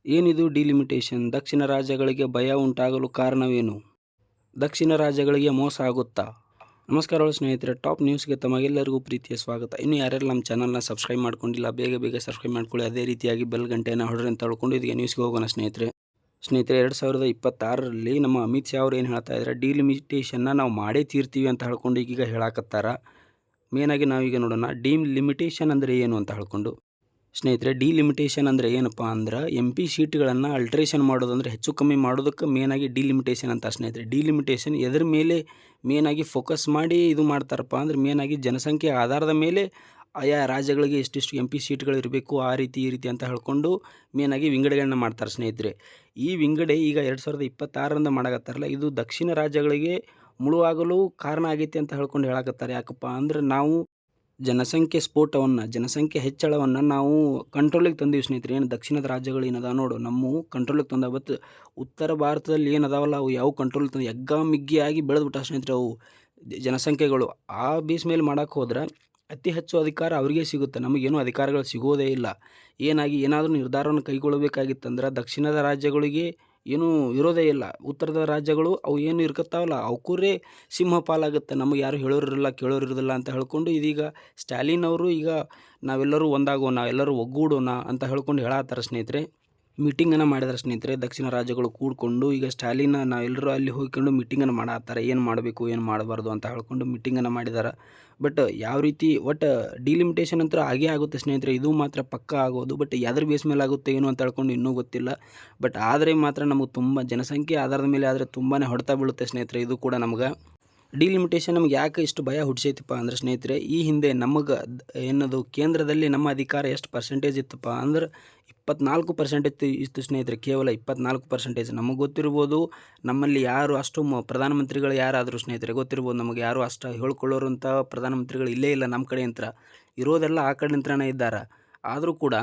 ಏನಿದು ಡಿಲಿಮಿಟೇಷನ್? ದಕ್ಷಿಣ ರಾಜ್ಯಗಳಿಗೆ ಭಯ ಉಂಟಾಗಲು ಕಾರಣವೇನು? ದಕ್ಷಿಣ ರಾಜ್ಯಗಳಿಗೆ ಮೋಸ ಆಗುತ್ತಾ? ನಮಸ್ಕಾರಗಳು ಸ್ನೇಹಿತರೆ, ಟಾಪ್ ನ್ಯೂಸ್ಗೆ ತಮಗೆಲ್ಲರಿಗೂ ಪ್ರೀತಿಯ ಸ್ವಾಗತ. ಇನ್ನು ಯಾರೆಲ್ಲ ನಮ್ಮ ಚಾನಲ್ನ ಸಬ್ಸ್ಕ್ರೈಬ್ ಮಾಡ್ಕೊಂಡಿಲ್ಲ, ಬೇಗ ಸಬ್ಸ್ಕ್ರೈಬ್ ಮಾಡ್ಕೊಳ್ಳಿ. ಅದೇ ರೀತಿಯಾಗಿ ಬೆಲ್ ಗಂಟೆಯನ್ನು ಹೊಡ್ರಿ ಅಂತ ಹೇಳ್ಕೊಂಡು ಇದೀಗ ನ್ಯೂಸ್ಗೆ ಹೋಗೋಣ ಸ್ನೇಹಿತರೆ. 2026ರಲ್ಲಿ ನಮ್ಮ ಅಮಿತ್ ಶಾ ಅವರು ಏನು ಹೇಳ್ತಾ ಇದ್ದಾರೆ, ಡಿಲಿಮಿಟೇಷನ್ನ ನಾವು ಮಾಡೇ ತೀರ್ತೀವಿ ಅಂತ ಹೇಳ್ಕೊಂಡು ಈಗ ಹೇಳಾಕತ್ತಾರ. ಮೇನಾಗಿ ನಾವೀಗ ನೋಡೋಣ ಡಿಲಿಮಿಟೇಷನ್ ಅಂದರೆ ಏನು ಅಂತ ಹೇಳ್ಕೊಂಡು. ಸ್ನೇಹಿತರೆ, ಡಿಲಿಮಿಟೇಷನ್ ಅಂದರೆ ಏನಪ್ಪ ಅಂದ್ರೆ MP ಸೀಟ್ಗಳನ್ನು ಅಲ್ಟ್ರೇಷನ್ ಮಾಡೋದು, ಅಂದರೆ ಹೆಚ್ಚು ಕಮ್ಮಿ ಮಾಡೋದಕ್ಕೆ ಮೇನಾಗಿ ಡಿಲಿಮಿಟೇಷನ್ ಅಂತ. ಸ್ನೇಹಿತರೆ, ಡಿಲಿಮಿಟೇಷನ್ ಎದ್ರ ಮೇಲೆ ಮೇನಾಗಿ ಫೋಕಸ್ ಮಾಡಿ ಇದು ಮಾಡ್ತಾರಪ್ಪ ಅಂದ್ರೆ ಮೇನಾಗಿ ಜನಸಂಖ್ಯೆ ಆಧಾರದ ಮೇಲೆ ಆಯಾ ರಾಜ್ಯಗಳಿಗೆ ಎಷ್ಟೆಷ್ಟು MP ಸೀಟ್ಗಳು ಇರಬೇಕು, ಆ ರೀತಿ ಈ ರೀತಿ ಅಂತ ಹೇಳ್ಕೊಂಡು ಮೇನಾಗಿ ವಿಂಗಡಣೆಯನ್ನು ಮಾಡ್ತಾರೆ ಸ್ನೇಹಿತರೆ. ಈ ವಿಂಗಡೆ ಈಗ 2026ರಿಂದ ಮಾಡಕತ್ತಾರಲ್ಲ, ಇದು ದಕ್ಷಿಣ ರಾಜ್ಯಗಳಿಗೆ ಮುಳುವಾಗಲು ಕಾರಣ ಆಗೈತಿ ಅಂತ ಹೇಳ್ಕೊಂಡು ಹೇಳಕತ್ತಾರೆ. ಯಾಕಪ್ಪ ಅಂದ್ರೆ ನಾವು ಜನಸಂಖ್ಯೆ ಹೆಚ್ಚಳವನ್ನು ನಾವು ಕಂಟ್ರೋಲಿಗೆ ತಂದೀವಿ ಸ್ನೇಹಿತರೆ. ಏನು ದಕ್ಷಿಣದ ರಾಜ್ಯಗಳು ಏನದ ನೋಡು, ನಮ್ಮ ಕಂಟ್ರೋಲಿಗೆ ತಂದ. ಬಟ್ ಉತ್ತರ ಭಾರತದಲ್ಲಿ ಏನದಾವಲ್ಲ, ಅವು ಯಾವ ಕಂಟ್ರೋಲ್ ತಂದು ಎಗ್ಗಾಮಿಗ್ಗಿಯಾಗಿ ಬೆಳೆದ್ಬಿಟ್ಟ ಸ್ನೇಹಿತರೆ ಅವು ಜನಸಂಖ್ಯೆಗಳು. ಆ ಬೇಸ್ ಮೇಲೆ ಮಾಡೋಕ್ಕೆ ಹೋದ್ರೆ ಅತಿ ಹೆಚ್ಚು ಅಧಿಕಾರ ಅವರಿಗೆ ಸಿಗುತ್ತೆ, ನಮಗೇನು ಅಧಿಕಾರಗಳು ಸಿಗೋದೇ ಇಲ್ಲ. ಏನಾದರೂ ನಿರ್ಧಾರವನ್ನು ಕೈಗೊಳ್ಳಬೇಕಾಗಿತ್ತಂದ್ರೆ ದಕ್ಷಿಣದ ರಾಜ್ಯಗಳಿಗೆ ಏನೂ ಇರೋದೇ ಇಲ್ಲ. ಉತ್ತರದ ರಾಜ್ಯಗಳು ಅವು ಏನು ಇರ್ಕತ್ತಾವಲ್ಲ ಅವಕ್ಕೂರೇ ಸಿಂಹ ಪಾಲಾಗುತ್ತೆ, ನಮಗೆ ಯಾರು ಹೇಳೋರಿರಲ್ಲ ಕೇಳೋರಿರೋದಿಲ್ಲ ಅಂತ ಹೇಳ್ಕೊಂಡು ಇದೀಗ ಸ್ಟಾಲಿನ್ ಅವರು ಈಗ ನಾವೆಲ್ಲರೂ ಒಂದಾಗೋಣ, ಎಲ್ಲರೂ ಒಗ್ಗೂಡೋಣ ಅಂತ ಹೇಳ್ಕೊಂಡು ಹೇಳತ್ತಾರೆ ಸ್ನೇಹಿತರೆ. ಮೀಟಿಂಗನ್ನು ಮಾಡಿದ್ದಾರೆ ಸ್ನೇಹಿತರೆ, ದಕ್ಷಿಣ ರಾಜ್ಯಗಳು ಕೂಡಿಕೊಂಡು ಈಗ ಸ್ಟಾಲಿನ್ ನಾವೆಲ್ಲರೂ ಅಲ್ಲಿ ಹೋಗ್ಕೊಂಡು ಮೀಟಿಂಗನ್ನು ಮಾಡತ್ತಾರೆ. ಏನು ಮಾಡಬೇಕು ಏನು ಮಾಡಬಾರ್ದು ಅಂತ ಹೇಳ್ಕೊಂಡು ಮೀಟಿಂಗನ್ನು ಮಾಡಿದ್ದಾರೆ. ಬಟ್ ಯಾವ ರೀತಿ ಒಟ್ಟು ಡಿಲಿಮಿಟೇಷನ್ ಅಂತ ಆಗೇ ಆಗುತ್ತೆ ಸ್ನೇಹಿತರೆ, ಇದು ಮಾತ್ರ ಪಕ್ಕ ಆಗೋದು. ಬಟ್ ಯಾವ್ದ್ರ ಬೇಸ್ ಮೇಲೆ ಆಗುತ್ತೆ ಏನು ಅಂತ ಹೇಳ್ಕೊಂಡು ಇನ್ನೂ ಗೊತ್ತಿಲ್ಲ. ಬಟ್ ಆದರೆ ಮಾತ್ರ ನಮಗೆ ತುಂಬ ಜನಸಂಖ್ಯೆ ಆಧಾರದ ಮೇಲೆ ಆದರೆ ತುಂಬಾ ಹೊಡೆತ ಬೀಳುತ್ತೆ ಸ್ನೇಹಿತರೆ. ಇದು ಕೂಡ ನಮ್ಗೆ ಡಿಲಿಮಿಟೇಷನ್ ನಮ್ಗೆ ಯಾಕೆ ಇಷ್ಟು ಭಯ ಹುಡ್ಸೈತಪ್ಪ ಅಂದ್ರೆ ಸ್ನೇಹಿತರೆ, ಈ ಹಿಂದೆ ನಮಗೆ ಏನದು ಕೇಂದ್ರದಲ್ಲಿ ನಮ್ಮ ಅಧಿಕಾರ ಎಷ್ಟು ಪರ್ಸೆಂಟೇಜ್ ಇತ್ತಪ್ಪ ಅಂದ್ರೆ 24% ಇತ್ತು ಸ್ನೇಹಿತರೆ. ಕೇವಲ 24%. ನಮಗೆ ಗೊತ್ತಿರ್ಬೋದು, ನಮ್ಮಲ್ಲಿ ಯಾರು ಅಷ್ಟು ಪ್ರಧಾನಮಂತ್ರಿಗಳು ಯಾರಾದರೂ ಸ್ನೇಹಿತರೆ ಗೊತ್ತಿರ್ಬೋದು ನಮಗೆ, ಯಾರು ಅಷ್ಟು ಹೇಳ್ಕೊಳ್ಳೋರಂಥ ಪ್ರಧಾನಮಂತ್ರಿಗಳು ಇಲ್ಲೇ ಇಲ್ಲ ನಮ್ಮ ಕಡೆ ಅಂತ. ಇರೋದೆಲ್ಲ ಆ ಕಡೆ ನಿಂತ್ರನೇ ಇದ್ದಾರೆ. ಆದರೂ ಕೂಡ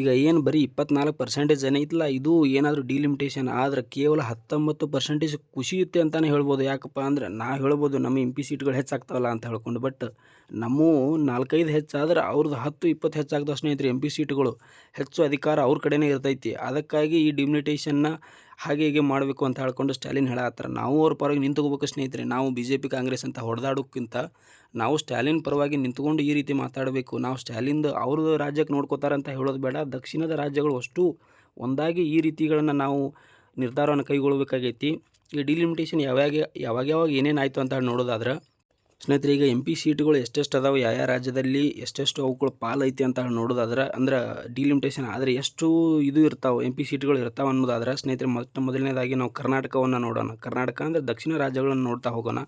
ಈಗ ಏನು ಬರೀ 24% ಏನೈತಲ್ಲ, ಇದು ಏನಾದರೂ ಡಿಲಿಮಿಟೇಷನ್ ಆದರೆ ಕೇವಲ 19% ಕುಸಿಯುತ್ತೆ ಅಂತಲೇ ಹೇಳ್ಬೋದು. ಯಾಕಪ್ಪ ಅಂದ್ರೆ ನಾವು ಹೇಳ್ಬೋದು ನಮ್ಮ MP ಸೀಟ್ಗಳು ಹೆಚ್ಚಾಗ್ತಾವಲ್ಲ ಅಂತ ಹೇಳ್ಕೊಂಡು. ಬಟ್ ನಮ್ಮ 4-5 ಹೆಚ್ಚಾದ್ರೆ ಅವ್ರದ್ದು 10-20 ಹೆಚ್ಚಾಗ್ತಾವೆ ಸ್ನೇಹಿತರೆ. MP ಸೀಟ್ಗಳು ಹೆಚ್ಚು ಅಧಿಕಾರ ಅವ್ರ ಕಡೆನೇ ಇರ್ತೈತಿ. ಅದಕ್ಕಾಗಿ ಈ ಡಿಲಿಮಿಟೇಷನ್ನ ಹಾಗೆ ಹೀಗೆ ಮಾಡಬೇಕು ಅಂತ ಹೇಳ್ಕೊಂಡು ಸ್ಟಾಲಿನ್ ಹೇಳತ್ತಾರೆ. ನಾವು ಅವ್ರ ಪರವಾಗಿ ನಿಂತ್ಕೋಬೇಕು ಸ್ನೇಹಿತರೆ. ನಾವು BJP ಕಾಂಗ್ರೆಸ್ ಅಂತ ಹೊಡೆದಾಡೋಕ್ಕಿಂತ ನಾವು ಸ್ಟಾಲಿನ್ ಪರವಾಗಿ ನಿಂತ್ಕೊಂಡು ಈ ರೀತಿ ಮಾತಾಡಬೇಕು. ನಾವು ಸ್ಟಾಲಿನ್ದು ಅವ್ರದ್ದು ರಾಜ್ಯಕ್ಕೆ ನೋಡ್ಕೋತಾರೆ ಅಂತ ಹೇಳೋದು ಬೇಡ, ದಕ್ಷಿಣದ ರಾಜ್ಯಗಳು ಅಷ್ಟು ಒಂದಾಗಿ ಈ ರೀತಿಗಳನ್ನು ನಾವು ನಿರ್ಧಾರವನ್ನು ಕೈಗೊಳ್ಳಬೇಕಾಗೈತಿ. ಈ ಡಿಲಿಮಿಟೇಷನ್ ಯಾವಾಗ ಏನೇನು ಆಯಿತು ಅಂತ ಹೇಳಿ ನೋಡೋದಾದ್ರೆ ಸ್ನೇಹಿತರೆ, ಈಗ MP ಸೀಟ್ಗಳು ಎಷ್ಟೆಷ್ಟು ಅದಾವೆ, ಯಾವ ರಾಜ್ಯದಲ್ಲಿ ಎಷ್ಟೆಷ್ಟು ಅವುಗಳ ಪಾಲೈತಿ ಅಂತ ಹೇಳಿ ನೋಡೋದಾದ್ರೆ, ಅಂದ್ರೆ ಡಿಲಿಮಿಟೇಷನ್ ಆದರೆ ಎಷ್ಟು ಇದು ಇರ್ತಾವೆ MP ಸೀಟ್ಗಳು ಇರ್ತಾವೆ ಅನ್ನೋದಾದ್ರೆ ಸ್ನೇಹಿತರೆ, ಮೊದಲನೇದಾಗಿ ನಾವು ಕರ್ನಾಟಕವನ್ನು ನೋಡೋಣ. ಕರ್ನಾಟಕ ಅಂದರೆ ದಕ್ಷಿಣ ರಾಜ್ಯಗಳನ್ನು ನೋಡ್ತಾ ಹೋಗೋಣ.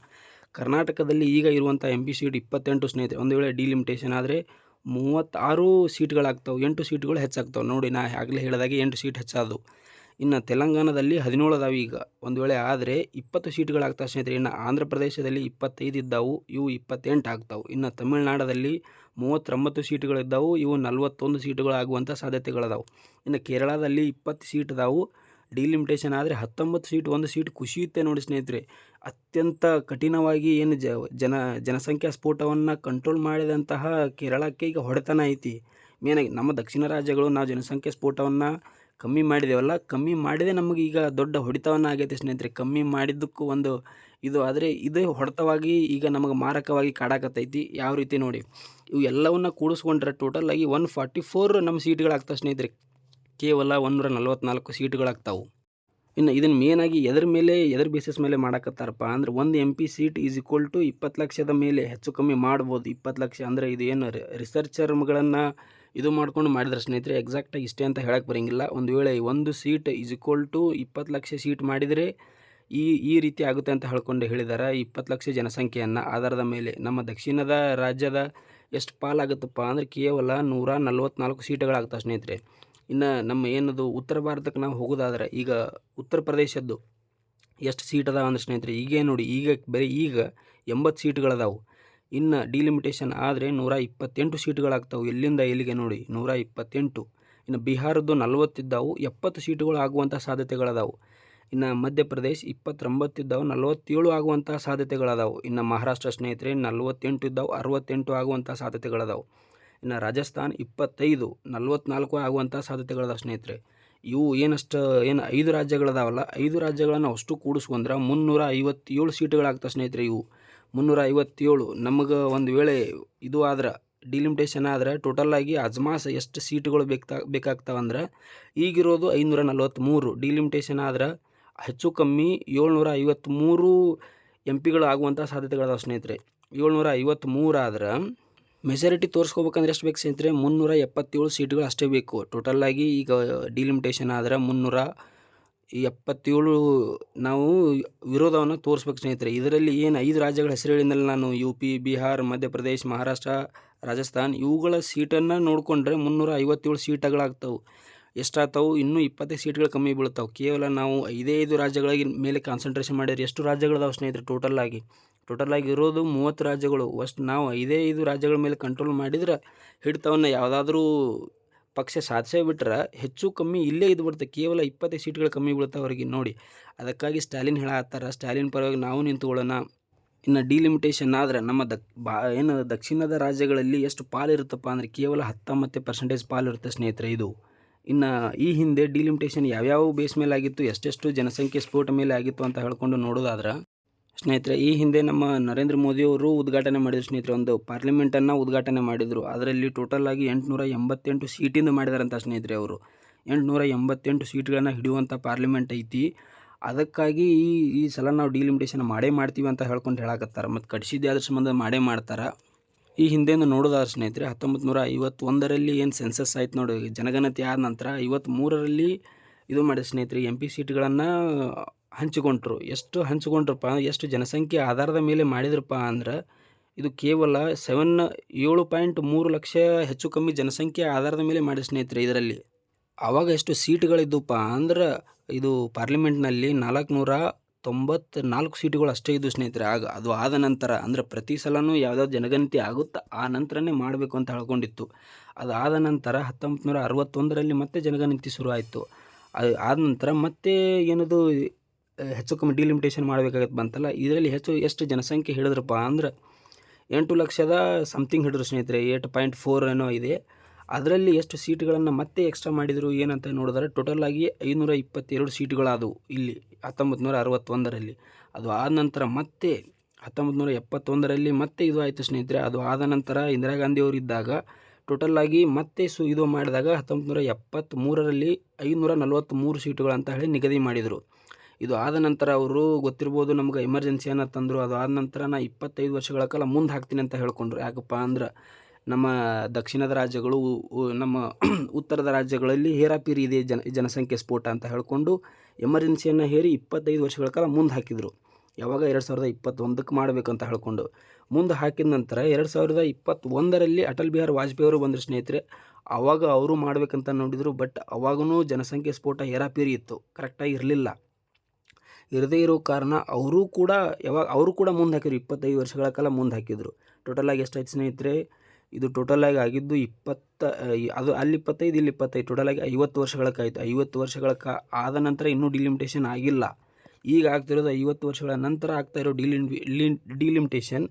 ಕರ್ನಾಟಕದಲ್ಲಿ ಈಗ ಇರುವಂಥ MP ಸೀಟ್ 28 ಸ್ನೇಹಿತರೆ. ಒಂದು ವೇಳೆ ಡಿಲಿಮಿಟೇಷನ್ ಆದರೆ 36 ಸೀಟ್ಗಳಾಗ್ತಾವೆ, 8 ಸೀಟ್ಗಳು ಹೆಚ್ಚಾಗ್ತಾವೆ. ನೋಡಿ, ನಾ ಆಗಲೇ ಹೇಳಿದಾಗೆ 8 ಸೀಟ್ ಹೆಚ್ಚಾದವು. ಇನ್ನು ತೆಲಂಗಾಣದಲ್ಲಿ 17 ಅದಾವೆ. ಈಗ ಒಂದು ವೇಳೆ ಆದರೆ 20 ಸೀಟ್ಗಳಾಗ್ತಾವೆ ಸ್ನೇಹಿತರೆ. ಇನ್ನು ಆಂಧ್ರ ಪ್ರದೇಶದಲ್ಲಿ 25 ಇದ್ದಾವೆ, ಇವು 28 ಆಗ್ತಾವೆ. ಇನ್ನು ತಮಿಳುನಾಡಲ್ಲಿ 39 ಸೀಟ್ಗಳಿದ್ದಾವೆ, ಇವು 41 ಸೀಟುಗಳಾಗುವಂಥ ಸಾಧ್ಯತೆಗಳಿದಾವೆ. ಇನ್ನು ಕೇರಳದಲ್ಲಿ 20 ಸೀಟ್ ಇದಾವೆ. ಡಿಲಿಮಿಟೇಷನ್ ಆದರೆ 19 ಸೀಟ್, ಒಂದು ಸೀಟ್ ಕುಸಿಯುತ್ತೆ ನೋಡಿ ಸ್ನೇಹಿತರೆ. ಅತ್ಯಂತ ಕಠಿಣವಾಗಿ ಏನು ಜನಸಂಖ್ಯಾ ಸ್ಫೋಟವನ್ನು ಕಂಟ್ರೋಲ್ ಮಾಡಿದಂತಹ ಕೇರಳಕ್ಕೆ ಈಗ ಹೊಡೆತನ ಐತಿ. ಮೇನಾಗಿ ನಮ್ಮ ದಕ್ಷಿಣ ರಾಜ್ಯಗಳು ನಾವು ಜನಸಂಖ್ಯೆ ಸ್ಫೋಟವನ್ನು ಕಮ್ಮಿ ಮಾಡಿದೇವಲ್ಲ, ಕಮ್ಮಿ ಮಾಡಿದೆ ನಮಗೆ ಈಗ ದೊಡ್ಡ ಹೊಡೆತವನ್ನು ಆಗೈತೆ ಸ್ನೇಹಿತರೆ. ಕಮ್ಮಿ ಮಾಡಿದ್ದಕ್ಕೂ ಒಂದು ಇದು, ಆದರೆ ಇದೇ ಹೊಡೆತವಾಗಿ ಈಗ ನಮಗೆ ಮಾರಕವಾಗಿ ಕಾಡಾಕತ್ತೈತಿ. ಯಾವ ರೀತಿ ನೋಡಿ, ಇವು ಎಲ್ಲವನ್ನು ಕೂಡಿಸ್ಕೊಂಡ್ರೆ ಟೋಟಲ್ ಆಗಿ 144 ನಮ್ಮ ಸೀಟ್ಗಳಾಗ್ತವೆ ಸ್ನೇಹಿತರೆ. ಕೇವಲ 144 ಸೀಟ್ಗಳಾಗ್ತಾವೆ. ಇನ್ನು ಇದನ್ನು ಮೇನಾಗಿ ಎದ್ರ ಬೇಸಿಸ್ ಮೇಲೆ ಮಾಡಕತ್ತಾರಪ್ಪ ಅಂದ್ರೆ, ಒಂದು MP seat is equal to 20 ಲಕ್ಷದ ಮೇಲೆ ಹೆಚ್ಚು ಕಮ್ಮಿ ಮಾಡ್ಬೋದು. 20 ಲಕ್ಷ ಅಂದರೆ ಇದು ಏನು ರಿಸರ್ಚರ್ಗಳನ್ನು ಇದು ಮಾಡ್ಕೊಂಡು ಮಾಡಿದ್ರೆ ಸ್ನೇಹಿತರೆ, ಎಕ್ಸಾಕ್ಟಾಗಿ ಇಷ್ಟೇ ಅಂತ ಹೇಳಕ್ಕೆ ಬರೋಂಗಿಲ್ಲ. ಒಂದು ವೇಳೆ ಒಂದು seat is equal to 20 lakh seat ಮಾಡಿದರೆ ಈ ರೀತಿ ಆಗುತ್ತೆ ಅಂತ ಹೇಳಿದ್ದಾರೆ. 20 ಲಕ್ಷ ಜನಸಂಖ್ಯೆಯನ್ನು ಆಧಾರದ ಮೇಲೆ ನಮ್ಮ ದಕ್ಷಿಣದ ರಾಜ್ಯದ ಎಷ್ಟು ಪಾಲಾಗುತ್ತಪ್ಪ ಅಂದರೆ ಕೇವಲ 144 ಸೀಟುಗಳಾಗ್ತವೆ ಸ್ನೇಹಿತರೆ. ಇನ್ನು ನಮ್ಮ ಏನದು ಉತ್ತರ ಭಾರತಕ್ಕೆ ನಾವು ಹೋಗೋದಾದ್ರೆ, ಈಗ ಉತ್ತರ ಪ್ರದೇಶದ್ದು ಎಷ್ಟು ಸೀಟ್ ಅದಾವೆ ಅಂದ್ರೆ ಸ್ನೇಹಿತರೆ, ಈಗ ನೋಡಿ, ಬರೀ 80 ಸೀಟ್ಗಳದಾವೆ. ಇನ್ನು ಡಿಲಿಮಿಟೇಷನ್ ಆದರೆ 128 ಸೀಟ್ಗಳಾಗ್ತಾವೆ. ಎಲ್ಲಿಂದ ಎಲ್ಲಿಗೆ ನೋಡಿ, 128. ಇನ್ನು ಬಿಹಾರದ್ದು 40 ಇದ್ದಾವೆ, 70 ಸೀಟುಗಳು ಆಗುವಂಥ ಸಾಧ್ಯತೆಗಳದಾವೆ. ಇನ್ನು ಮಧ್ಯಪ್ರದೇಶ್ 29 ಇದ್ದಾವೆ, 47 ಆಗುವಂಥ ಸಾಧ್ಯತೆಗಳದಾವೆ. ಇನ್ನು ಮಹಾರಾಷ್ಟ್ರ ಸ್ನೇಹಿತರೆ 48 ಇದ್ದಾವೆ, 68 ಆಗುವಂಥ ಸಾಧ್ಯತೆಗಳದಾವೆ. ಇನ್ನು ರಾಜಸ್ಥಾನ್ 25, 44 ಆಗುವಂಥ ಸಾಧ್ಯತೆಗಳದಾವೆ ಸ್ನೇಹಿತರೆ. ಇವು ಏನು 5 ರಾಜ್ಯಗಳದಾವಲ್ಲ, 5 ರಾಜ್ಯಗಳನ್ನು ಅಷ್ಟು ಕೂಡಿಸ್ಕೊಂಡ್ರೆ 357 ಸೀಟುಗಳಾಗ್ತವೆ ಸ್ನೇಹಿತರೆ. ಇವು 357 ನಮಗೆ ಒಂದು ವೇಳೆ ಇದು ಆದ್ರೆ ಡಿಲಿಮಿಟೇಷನ್ ಆದರೆ ಟೋಟಲಾಗಿ ಅಜ್ಮಾಸ್ ಎಷ್ಟು ಸೀಟುಗಳು ಬೇಕಾಗ್ತಾವಂದ್ರೆ ಈಗಿರೋದು 543, ಡಿಲಿಮಿಟೇಷನ್ ಆದ್ರೆ ಹೆಚ್ಚು ಕಮ್ಮಿ 753 MP ಗಳು ಆಗುವಂಥ ಸಾಧ್ಯತೆಗಳದಾವೆ ಸ್ನೇಹಿತರೆ. 753 ಆದ್ರೆ ಮೆಜಾರಿಟಿ ತೋರಿಸ್ಕೋಬೇಕಂದ್ರೆ ಎಷ್ಟು ಬೇಕು ಸ್ನೇಹಿತರೆ? 377 ಸೀಟುಗಳು ಅಷ್ಟೇ ಬೇಕು. ಟೋಟಲಾಗಿ ಈಗ ಡಿಲಿಮಿಟೇಷನ್ ಆದರೆ 377 ನಾವು ವಿರೋಧವನ್ನು ತೋರಿಸ್ಬೇಕು ಸ್ನೇಹಿತರೆ. ಇದರಲ್ಲಿ ಏನು 5 ರಾಜ್ಯಗಳ ಹೆಸರು ಹೇಳಿದ್ನಲ್ಲ ನಾನು, UP, ಬಿಹಾರ್, ಮಧ್ಯಪ್ರದೇಶ, ಮಹಾರಾಷ್ಟ್ರ, ರಾಜಸ್ಥಾನ್, ಇವುಗಳ ಸೀಟನ್ನು ನೋಡಿಕೊಂಡ್ರೆ 357 ಸೀಟುಗಳಾಗ್ತವೆ. ಎಷ್ಟಾಗ್ತವೆ? ಇನ್ನೂ 25 ಸೀಟ್ಗಳು ಕಮ್ಮಿ ಬೀಳ್ತಾವೆ. ಕೇವಲ ನಾವು 5 ರಾಜ್ಯಗಳ ಮೇಲೆ ಕಾನ್ಸಂಟ್ರೇಷನ್ ಮಾಡಿದ್ರೆ ಎಷ್ಟು ರಾಜ್ಯಗಳದಾವೆ ಸ್ನೇಹಿತರೆ? ಟೋಟಲಾಗಿ ಇರೋದು 30 ರಾಜ್ಯಗಳು. ನಾವು 5 ರಾಜ್ಯಗಳ ಮೇಲೆ ಕಂಟ್ರೋಲ್ ಮಾಡಿದ್ರೆ ಹಿಡಿತವನ್ನು ಯಾವುದಾದ್ರೂ ಪಕ್ಷ ಸಾಧಿಸೇ ಬಿಟ್ರೆ ಹೆಚ್ಚು ಕಮ್ಮಿ ಇಲ್ಲೇ ಇದ್ಬಿಡ್ತಾರೆ. ಕೇವಲ 25 ಸೀಟ್ಗಳು ಕಮ್ಮಿ ಬೀಳ್ತಾವೆ ಅವರಿಗೆ ನೋಡಿ. ಅದಕ್ಕಾಗಿ ಸ್ಟಾಲಿನ್ ಹೇಳತ್ತಾರೆ, ಸ್ಟಾಲಿನ್ ಪರವಾಗಿ ನಾವು ನಿಂತುಕೊಳ್ಳೋಣ. ಇನ್ನು ಡಿಲಿಮಿಟೇಷನ್ ಆದರೆ ನಮ್ಮ ದಕ್ಷಿಣದ ರಾಜ್ಯಗಳಲ್ಲಿ ಎಷ್ಟು ಪಾಲು ಇರುತ್ತಪ್ಪ ಅಂದರೆ ಕೇವಲ 19% ಪಾಲು ಇರುತ್ತೆ ಸ್ನೇಹಿತರೆ ಇದು. ಇನ್ನು ಈ ಹಿಂದೆ ಡಿಲಿಮಿಟೇಷನ್ ಯಾವ್ಯಾವ ಬೇಸ್ ಮೇಲೆ ಆಗಿತ್ತು, ಎಷ್ಟೆಷ್ಟು ಜನಸಂಖ್ಯೆ ಸ್ಫೋಟ ಮೇಲೆ ಆಗಿತ್ತು ಅಂತ ಹೇಳ್ಕೊಂಡು ನೋಡೋದಾದ್ರೆ ಸ್ನೇಹಿತರೆ, ಈ ಹಿಂದೆ ನಮ್ಮ ನರೇಂದ್ರ ಮೋದಿಯವರು ಉದ್ಘಾಟನೆ ಮಾಡಿದ್ರು ಸ್ನೇಹಿತರೆ. ಒಂದು ಪಾರ್ಲಿಮೆಂಟನ್ನು ಉದ್ಘಾಟನೆ ಮಾಡಿದರು. ಅದರಲ್ಲಿ ಟೋಟಲಾಗಿ 888 ಸೀಟಿಂದ ಮಾಡಿದಾರಂತ ಸ್ನೇಹಿತರೆ. ಅವರು 888 ಸೀಟ್ಗಳನ್ನು ಹಿಡಿಯುವಂಥ ಪಾರ್ಲಿಮೆಂಟ್ ಐತಿ. ಅದಕ್ಕಾಗಿ ಈ ಸಲ ನಾವು ಡಿಲಿಮಿಟೇಷನ್ ಮಾಡೇ ಮಾಡ್ತೀವಿ ಅಂತ ಹೇಳ್ಕೊಂಡು ಹೇಳಕತ್ತಾರೆ. ಮತ್ತು ಕಡಿಸಿದ್ದೆ ಅದ್ರ ಸಂಬಂಧ ಮಾಡೇ ಮಾಡ್ತಾರೆ. ಈ ಹಿಂದೆಂದು ನೋಡೋದಾದ್ರೆ ಸ್ನೇಹಿತರೆ, 1951ರಲ್ಲಿ ಏನು ಸೆನ್ಸಸ್ ಆಯ್ತು ನೋಡಿ, ಜನಗಣತಿ ಆದ ನಂತರ 53ರಲ್ಲಿ ಇದು ಮಾಡಿದ ಸ್ನೇಹಿತರೆ, MP ಸೀಟ್ಗಳನ್ನು ಹಂಚಿಕೊಂಡ್ರು. ಎಷ್ಟು ಹಂಚಿಕೊಂಡ್ರಪ್ಪ, ಎಷ್ಟು ಜನಸಂಖ್ಯೆ ಆಧಾರದ ಮೇಲೆ ಮಾಡಿದ್ರಪ್ಪ ಅಂದ್ರೆ ಇದು ಕೇವಲ 7.3 ಲಕ್ಷ ಹೆಚ್ಚು ಕಮ್ಮಿ ಜನಸಂಖ್ಯೆ ಆಧಾರದ ಮೇಲೆ ಮಾಡಿದ ಸ್ನೇಹಿತರೆ. ಇದರಲ್ಲಿ ಆವಾಗ ಎಷ್ಟು ಸೀಟ್ಗಳಿದ್ದಪ್ಪ ಅಂದ್ರೆ ಇದು ಪಾರ್ಲಿಮೆಂಟ್ನಲ್ಲಿ 494 ಸೀಟುಗಳು ಅಷ್ಟೇ ಇದ್ದು ಸ್ನೇಹಿತರೆ. ಅದು ಆದ ನಂತರ ಅಂದರೆ ಪ್ರತಿ ಸಲನೂ ಯಾವುದಾದ್ರು ಜನಗಣತಿ ಆಗುತ್ತಾ ಆ ನಂತರನೇ ಮಾಡಬೇಕು ಅಂತ ಹೇಳ್ಕೊಂಡಿತ್ತು. ಅದು ಆದ ನಂತರ 1961ರಲ್ಲಿ ಮತ್ತೆ ಜನಗಣತಿ ಶುರು ಆಯಿತು. ಅದು ಆದ ನಂತರ ಮತ್ತೆ ಏನದು ಹೆಚ್ಚು ಕಮ್ಮಿ ಡಿಲಿಮಿಟೇಷನ್ ಮಾಡಬೇಕಾಗತ್ತೆ ಬಂತಲ್ಲ. ಇದರಲ್ಲಿ ಎಷ್ಟು ಜನಸಂಖ್ಯೆ ಹಿಡಿದ್ರಪ್ಪ ಅಂದ್ರೆ 8 ಲಕ್ಷದ ಸಮಥಿಂಗ್ ಹಿಡಿದ್ರು ಸ್ನೇಹಿತರೆ. 8.4 ಏನೋ ಇದೆ. ಅದರಲ್ಲಿ ಎಷ್ಟು ಸೀಟುಗಳನ್ನು ಮತ್ತೆ ಎಕ್ಸ್ಟ್ರಾ ಮಾಡಿದರು ಏನಂತ ನೋಡಿದ್ರೆ ಟೋಟಲಾಗಿ 522 ಸೀಟುಗಳಾದವು ಇಲ್ಲಿ 1961ರಲ್ಲಿ. ಅದು ಆದ ನಂತರ ಮತ್ತೆ 1971ರಲ್ಲಿ ಮತ್ತೆ ಇದು ಆಯಿತು ಸ್ನೇಹಿತರೆ. ಅದು ಆದ ನಂತರ ಇಂದಿರಾ ಗಾಂಧಿಯವರು ಇದ್ದಾಗ ಟೋಟಲಾಗಿ ಮತ್ತೆ ಇದು ಮಾಡಿದಾಗ 1973ರಲ್ಲಿ 543 ಸೀಟುಗಳಂತ ಹೇಳಿ ನಿಗದಿ ಮಾಡಿದರು. ಇದು ಆದ ನಂತರ ಅವರು ಗೊತ್ತಿರ್ಬೋದು ನಮ್ಗೆ ಎಮರ್ಜೆನ್ಸಿಯನ್ನು ತಂದರು. ಅದು ಆದ ನಂತರ 25 ವರ್ಷಗಳ ಕಾಲ ಮುಂದೆ ಹಾಕ್ತೀನಿ ಅಂತ ಹೇಳ್ಕೊಂಡ್ರು. ಯಾಕಪ್ಪ ಅಂದ್ರೆ ನಮ್ಮ ದಕ್ಷಿಣದ ರಾಜ್ಯಗಳು ನಮ್ಮ ಉತ್ತರದ ರಾಜ್ಯಗಳಲ್ಲಿ ಹೇರಾಪೇರಿ ಇದೆ ಜನಸಂಖ್ಯೆ ಸ್ಫೋಟ ಅಂತ ಹೇಳ್ಕೊಂಡು ಎಮರ್ಜೆನ್ಸಿಯನ್ನು ಹೇರಿ 25 ವರ್ಷಗಳ ಕಾಲ ಮುಂದೆ ಹಾಕಿದರು. ಯಾವಾಗ 2021ಕ್ಕೆ ಮಾಡಬೇಕಂತ ಹೇಳ್ಕೊಂಡು ಮುಂದೆ ಹಾಕಿದ ನಂತರ 2021ರಲ್ಲಿ ಅಟಲ್ ಬಿಹಾರಿ ವಾಜಪೇಯಿ ಅವರು ಬಂದರು ಸ್ನೇಹಿತರೆ. ಆವಾಗ ಅವರು ಮಾಡಬೇಕಂತ ನೋಡಿದರು. ಬಟ್ ಅವಾಗೂ ಜನಸಂಖ್ಯೆ ಸ್ಫೋಟ ಹೇರಾಪೇರಿ ಇತ್ತು, ಕರೆಕ್ಟಾಗಿ ಇರಲಿಲ್ಲ. ಇರದೇ ಇರೋ ಕಾರಣ ಅವರು ಕೂಡ ಮುಂದೆ ಹಾಕಿದ್ರು. 25 ವರ್ಷಗಳ ಕಾಲ ಮುಂದೆ ಹಾಕಿದರು. ಟೋಟಲಾಗಿ ಎಷ್ಟಾಯ್ತು ಸ್ನೇಹಿತರೆ? ಇದು ಟೋಟಲಾಗಿ ಆಗಿದ್ದು ಅದು ಅಲ್ಲಿ 25 ಇಲ್ಲಿ 25 ಟೋಟಲಾಗಿ 50 ವರ್ಷಗಳಕ್ಕಾಯಿತು. 50 ವರ್ಷಗಳ ಆದ ನಂತರ ಇನ್ನೂ ಡಿಲಿಮಿಟೇಷನ್ ಆಗಿಲ್ಲ. ಈಗ ಆಗ್ತಿರೋದು 50 ವರ್ಷಗಳ ನಂತರ ಆಗ್ತಾ ಇರೋ ಡಿಲಿಮಿಟೇಷನ್.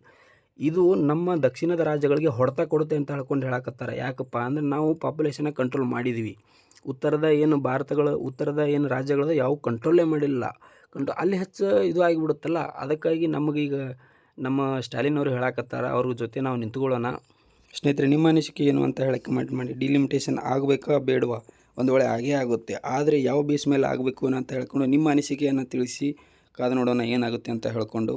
ಇದು ನಮ್ಮ ದಕ್ಷಿಣದ ರಾಜ್ಯಗಳಿಗೆ ಹೊಡೆತ ಕೊಡುತ್ತೆ ಅಂತ ಹೇಳ್ಕೊಂಡು ಹೇಳಕತ್ತಾರೆ. ಯಾಕಪ್ಪ ಅಂದರೆ ನಾವು ಪಾಪ್ಯುಲೇಷನ್ನ ಕಂಟ್ರೋಲ್ ಮಾಡಿದ್ದೀವಿ. ಉತ್ತರದ ಏನು ರಾಜ್ಯಗಳದ ಯಾವ ಕಂಟ್ರೋಲೇ ಮಾಡಿಲ್ಲ. ಅಲ್ಲಿ ಹೆಚ್ಚು ಇದು ಆಗಿಬಿಡುತ್ತಲ್ಲ. ಅದಕ್ಕಾಗಿ ನಮಗೀಗ ನಮ್ಮ ಸ್ಟಾಲಿನ್ ಅವರು ಹೇಳಕತ್ತಾರೆ, ಅವ್ರ ಜೊತೆ ನಾವು ನಿಂತ್ಕೊಳ್ಳೋಣ. ಸ್ನೇಹಿತರೆ, ನಿಮ್ಮ ಅನಿಸಿಕೆ ಏನು ಅಂತ ಹೇಳಿ ಕಮೆಂಟ್ ಮಾಡಿ. ಡಿಲಿಮಿಟೇಷನ್ ಆಗಬೇಕಾ ಬೇಡವಾ? ಒಂದು ವೇಳೆ ಆಗೇ ಆಗುತ್ತೆ, ಆದರೆ ಯಾವ ಬೇಸ್ ಮೇಲೆ ಆಗಬೇಕು ಅಂತ ಹೇಳ್ಕೊಂಡು ನಿಮ್ಮ ಅನಿಸಿಕೆಯನ್ನು ತಿಳಿಸಿ. ಕಾದು ನೋಡೋಣ ಏನಾಗುತ್ತೆ ಅಂತ ಹೇಳ್ಕೊಂಡು.